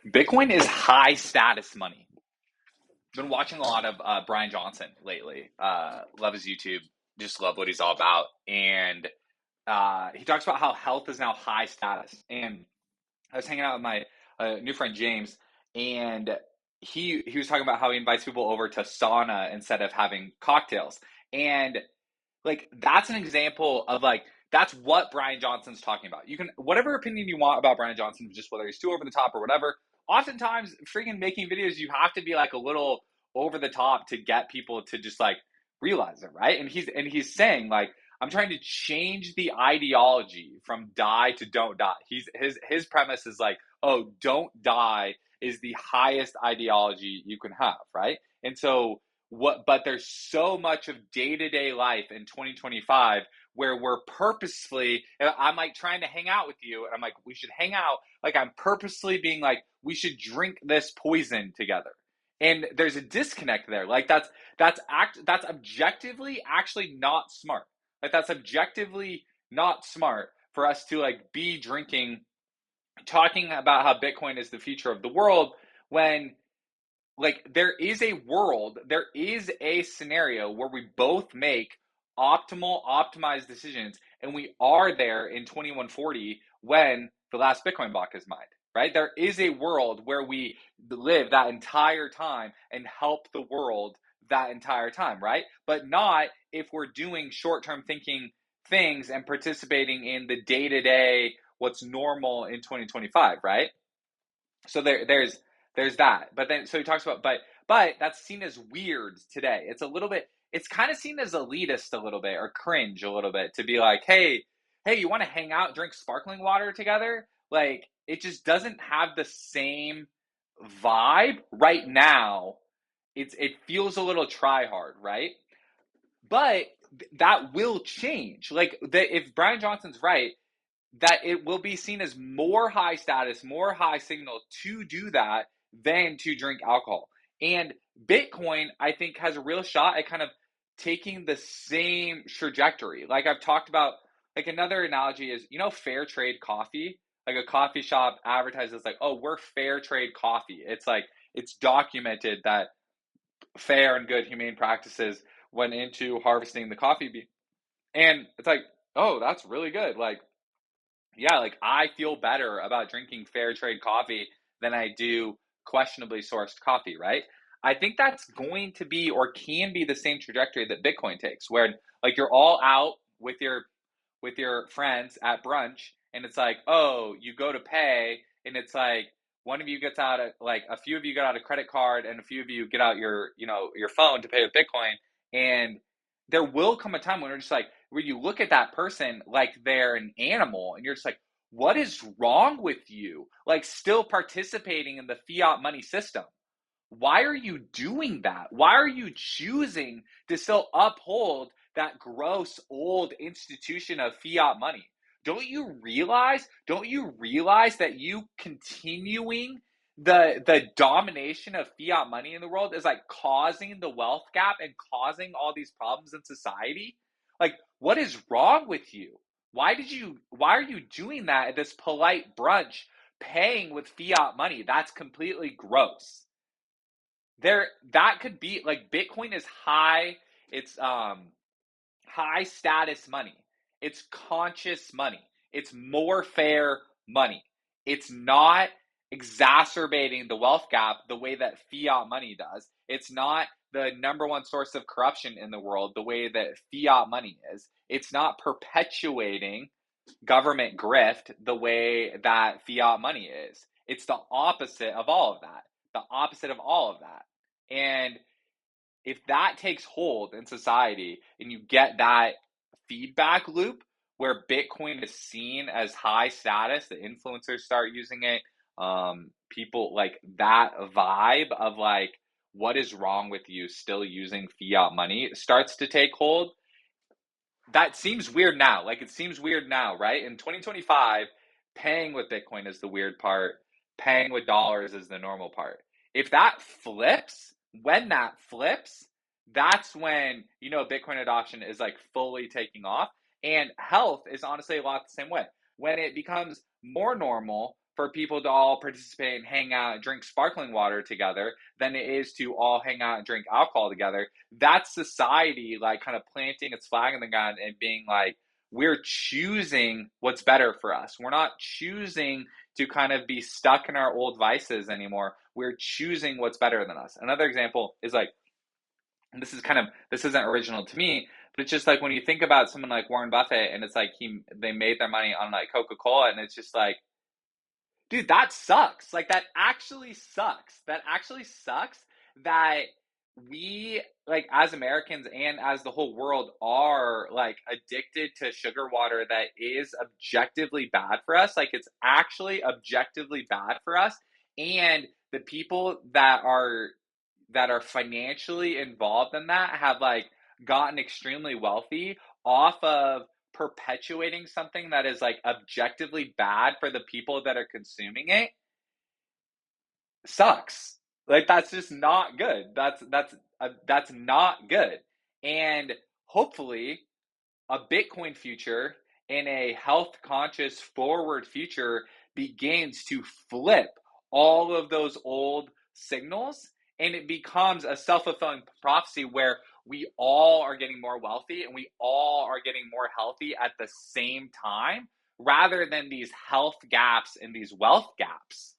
Bitcoin is high status money. Been watching a lot of Bryan Johnson lately. Love his YouTube. Just love what he's all about. And he talks about how health is now high status. And I was hanging out with my new friend James, and he was talking about how he invites people over to sauna instead of having cocktails. And like that's an example of like that's what Bryan Johnson's talking about. You can whatever opinion you want about Bryan Johnson, just whether he's too over the top or whatever. Oftentimes, freaking making videos, you have to be like a little over the top to get people to just like realize it, right? And he's saying like I'm trying to change the ideology from die to don't die. His premise is like, oh, don't die is the highest ideology you can have, right? And so but there's so much of day-to-day life in 2025 where we're purposefully I'm like trying to hang out with you and I'm like we should hang out, like I'm purposely being like we should drink this poison together, and there's a disconnect there. Like that's objectively actually not smart. Like that's objectively not smart for us to like be drinking, talking about how Bitcoin is the future of the world when like there is a world, there is a scenario where we both make optimized decisions, and we are there in 2140 when the last Bitcoin block is mined, right? There is a world where we live that entire time and help the world that entire time, right? But not if we're doing short-term thinking things and participating in the day-to-day what's normal in 2025, right? So there's that. But then so he talks about but that's seen as weird today. It's a little bit, it's kind of seen as elitist a little bit or cringe a little bit to be like, hey, you want to hang out, drink sparkling water together? Like it just doesn't have the same vibe right now. It feels a little try hard, right? But that will change. Like if Bryan Johnson's right, that it will be seen as more high status, more high signal to do that than to drink alcohol. And Bitcoin, I think, has a real shot at kind of taking the same trajectory. Like I've talked about, like another analogy is, fair trade coffee. Like a coffee shop advertises like, oh, we're fair trade coffee. It's like, it's documented that fair and good humane practices went into harvesting the coffee bean. And it's like, oh, that's really good. Like, yeah, like I feel better about drinking fair trade coffee than I do questionably sourced coffee, right? I think that's going to be or can be the same trajectory that Bitcoin takes, where like you're all out with your friends at brunch, and it's like, oh, you go to pay, and it's like one of you gets out like a few of you get out a credit card, and a few of you get out your phone to pay with Bitcoin, and there will come a time when we're just like where you look at that person like they're an animal, and you're just like, what is wrong with you? Like still participating in the fiat money system. Why are you doing that? Why are you choosing to still uphold that gross old institution of fiat money? Don't you realize that you continuing the domination of fiat money in the world is like causing the wealth gap and causing all these problems in society? Like, what is wrong with you? Why are you doing that at this polite brunch paying with fiat money? That's completely gross. That could be like Bitcoin is high, it's high status money, it's conscious money, it's more fair money, it's not exacerbating the wealth gap the way that fiat money does, it's not the number one source of corruption in the world the way that fiat money is, it's not perpetuating government grift the way that fiat money is, it's the opposite of all of that, the opposite of all of that. And if that takes hold in society and you get that feedback loop where Bitcoin is seen as high status, the influencers start using it, people like that vibe of like, what is wrong with you still using fiat money starts to take hold. That seems weird now. Like it seems weird now, right? In 2025, paying with Bitcoin is the weird part. Paying with dollars is the normal part. If that flips, when that flips, that's when, Bitcoin adoption is like fully taking off. And health is honestly a lot the same way. When it becomes more normal for people to all participate and hang out and drink sparkling water together than it is to all hang out and drink alcohol together. That's society like kind of planting its flag in the ground and being like, we're choosing what's better for us. We're not choosing to kind of be stuck in our old vices anymore. We're choosing what's better than us. Another example is like, and this isn't original to me, but it's just like when you think about someone like Warren Buffett and it's like they made their money on like Coca-Cola, and it's just like, dude, that sucks. Like that actually sucks. That actually sucks that we like as Americans and as the whole world are like addicted to sugar water that is objectively bad for us. Like it's actually objectively bad for us. And the people that are financially involved in that have like gotten extremely wealthy off of perpetuating something that is like objectively bad for the people that are consuming it. Sucks. Like that's just not good. That's not good. And hopefully a Bitcoin future and a health conscious forward future begins to flip all of those old signals, and it becomes a self-fulfilling prophecy where we all are getting more wealthy and we all are getting more healthy at the same time rather than these health gaps and these wealth gaps.